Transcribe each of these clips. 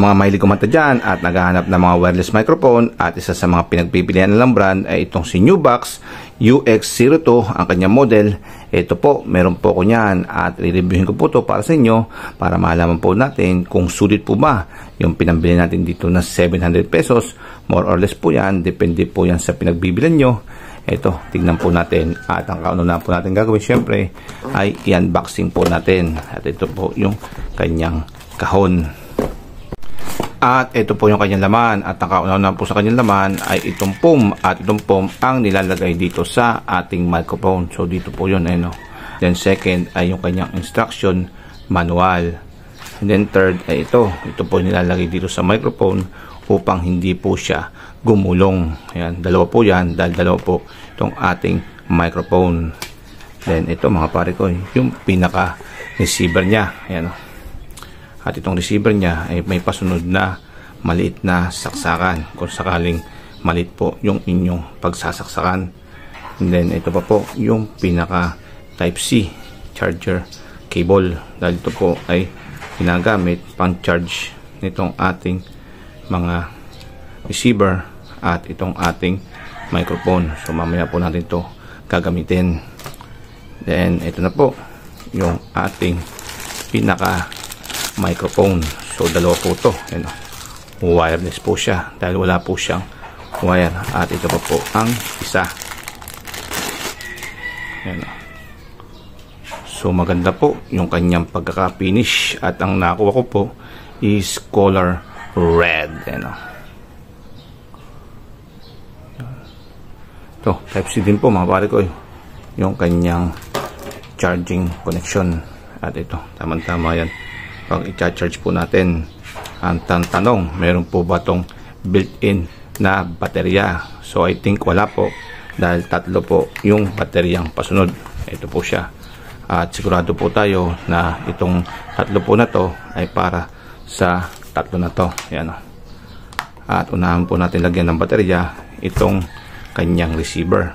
mga mahilig kumanta dyan at naghahanap ng mga wireless microphone at isa sa mga pinagpipilian ng brand ay itong si Nubox UX02 ang kanyang model. Ito po, meron po ko niyan at re-reviewin ko po to para sa inyo para malaman po natin kung sulit po ba yung pinambili natin dito na 700 pesos. More or less po yan, depende po yan sa pinagbibilan nyo. Ito, tignan po natin at ang kauna po natin gagawin syempre ay i-unboxing po natin at ito po yung kanyang kahon. At ito po yung kanyang laman at ang kauna po sa kanyang laman ay itong foam at itong foam ang nilalagay dito sa ating microphone. So dito po yun. Then second ay yung kanyang instruction manual. And then third ay ito po nilalagay dito sa microphone upang hindi po siya gumulong. Ayan, dalawa po yan dahil dalawa po itong ating microphone. Then ito mga pare ko yung pinaka receiver niya. Ayan. At itong receiver niya ay may pasunod na maliit na saksakan kung sakaling maliit po yung inyong pagsasaksakan. And then ito pa po yung pinaka type C charger cable dahil ito po ay ginagamit pang charge nitong ating mga receiver at itong ating microphone. So mamaya po natin ito gagamitin. Then ito na po yung ating pinaka microphone. So dalawa po ito. Wireless po siya dahil wala po siyang wire. At ito pa po ang isa. Ayan. So maganda po yung kanyang pagkaka-finish at ang nakuha ko po is color red. Ito, type C din po mga pare ko yung kanyang charging connection. At ito, tama-tama yan pag i-charge po natin. Ang tanong, meron po ba itong built-in na baterya? So I think wala po dahil tatlo po yung bateryang pasunod. Ito po siya. At sigurado po tayo na itong tatlo po na to ay para sa tatlo na to. Ayan. At unahan po natin lagyan ng baterya itong kanyang receiver.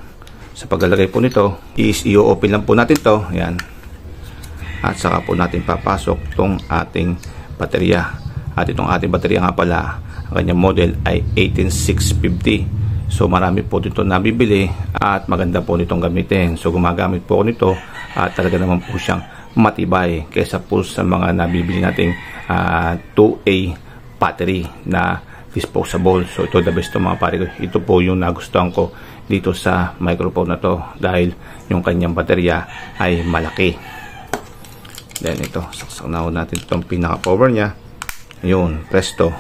Sa paglalagay po nito is i-open lang po natin to. Ayan. At saka po natin papasok itong ating baterya. At itong ating baterya nga pala, ang kanyang model ay 18650. So marami po dito nabibili at maganda po nitong gamitin. So gumagamit po ako nito at talaga naman po siyang matibay kaysa po sa mga nabibili nating 2A battery na disposable. So ito the best to mga pare ko. Ito po yung nagustuhan ko dito sa microphone na to dahil yung kanyang baterya ay malaki. Then ito, saksak na natin itong pinaka power niya. Ayun, presto.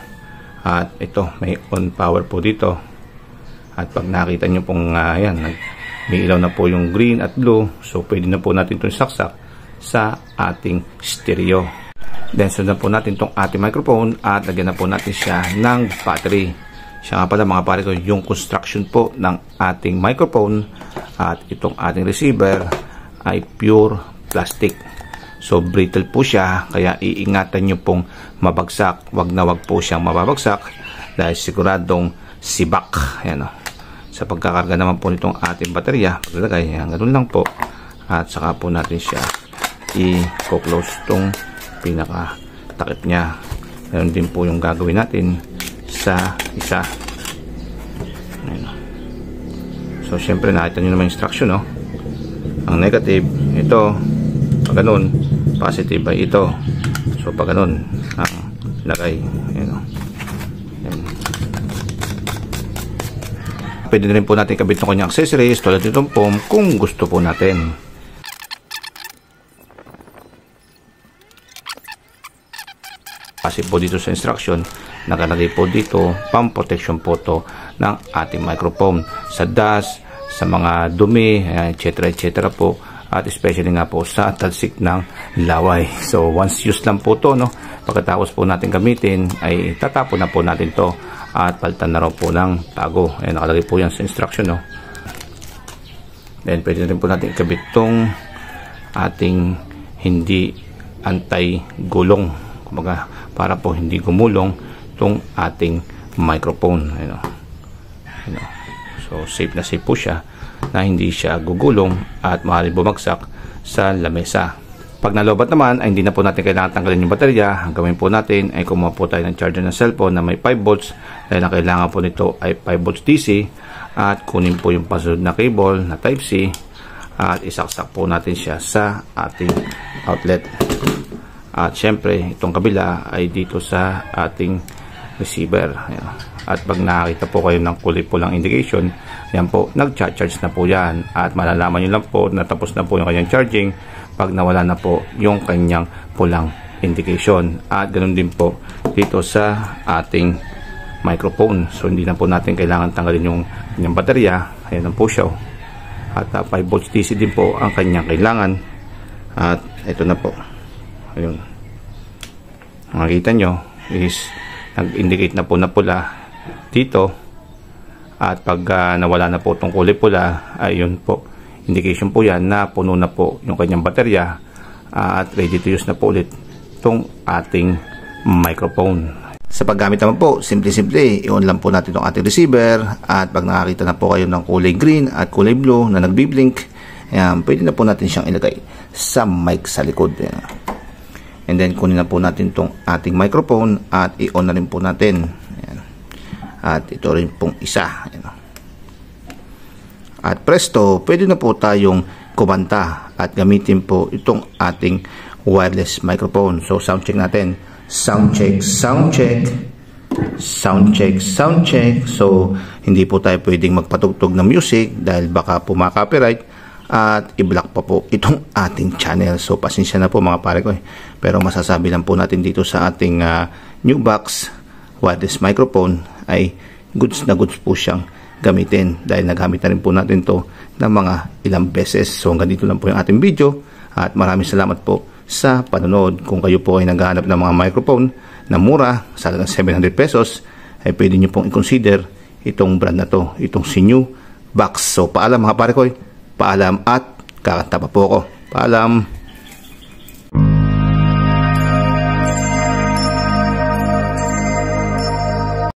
At ito, may on power po dito. At pag nakita nyo pong ayan, may ilaw na po yung green at blue. So pwede na po natin itong saksak sa ating stereo. Then sundan po natin itong ating microphone at lagyan na po natin siya ng battery. Siya nga pala mga pare ko, yung construction po ng ating microphone at itong ating receiver ay pure plastic. So brittle po siya, kaya iingatan nyo pong mabagsak. Wag na wag po siyang mababagsak dahil siguradong sibak. Ayan o. Sa pagkakarga naman po nitong ating baterya, paglagay, ganun lang po. At saka po natin siya i-close itong pinaka takip niya. Ganun din po yung gagawin natin sa isa. Ayan o. So syempre nakita nyo naman instruction o. Ang negative, ito. Pag ganun, positive ay ito. So pag ganun ang lagay. Ayan. Ayan. Pwede na rin po natin kabit ng kanyang accessories tulad nitong foam kung gusto po natin. Kasi po dito sa instruction nakalagay po dito pang protection po to ng ating microphone sa dust, sa mga dumi, etc. etc. po. At especially nga po sa talsik ng laway. So once used lang po to, no? Pagkatapos po natin gamitin ay tatapon na po natin to at palitan na raw po ng tago. Ayan, nakalagay po yan sa instruction, no? Then pwede na rin po natin ikabit tong ating hindi anti-gulong, kumbaga para po hindi gumulong tong ating microphone. Ayan, ayan. So safe na safe po siya na hindi siya gugulong at maaaring bumagsak sa lamesa. Pag nalobat naman ay hindi na po natin kailangan tanggalin yung baterya. Ang gawin po natin ay kumuha po tayo ng charger ng cellphone na may 5 volts dahil ang kailangan po nito ay 5 volts DC, at kunin po yung pasunod na cable na type C at isaksak po natin siya sa ating outlet. At syempre itong kabila ay dito sa ating receiver. Ayan. At pag nakakita po kayo ng kulay pulang indication, yan po, nag-charge na po yan. At malalaman nyo lang po na tapos na po yung kanyang charging pag nawala na po yung kanyang pulang indication. At ganoon din po dito sa ating microphone. So hindi na po natin kailangan tanggalin yung kanyang baterya. Ayan lang po siya. At 5 volts DC din po ang kanyang kailangan. At ito na po. Ayun. Makikita nyo is nag-indicate na po na pula dito. At pag nawala na po itong kulay pula, ayun po, indication po yan na puno na po yung kanyang baterya at ready to use na po ulit itong ating microphone. Sa paggamit naman po, simple-simple, i-on lang po natin itong ating receiver, at pag nakakita na po kayo ng kulay green at kulay blue na nagbiblink, ayan, pwede na po natin siyang ilagay sa mic sa likod. Ayan. And then kunin na po natin itong ating microphone at i-on na rin po natin. Ayan. At ito rin pong isa. Ayan. At presto, pwede na po tayong kumanta at gamitin po itong ating wireless microphone. So sound check natin. Sound check, sound check. Sound check, sound check. So hindi po tayo pwedeng magpatugtog ng music dahil baka po ma-copyright at i-block pa po itong ating channel. So pasensya na po mga pare ko. Pero masasabi lang po natin dito sa ating new box wireless microphone ay goods na goods po siyang gamitin dahil nagamit na rin po natin to ng mga ilang beses. So hanggang dito lang po yung ating video at maraming salamat po sa panonood. Kung kayo po ay naghahanap ng mga microphone na mura sa halagang 700 pesos ay pwede nyo pong i-consider itong brand na to, itong Sinu Box. So paalam mga pare ko, paalam at kakanta pa po ako. Paalam.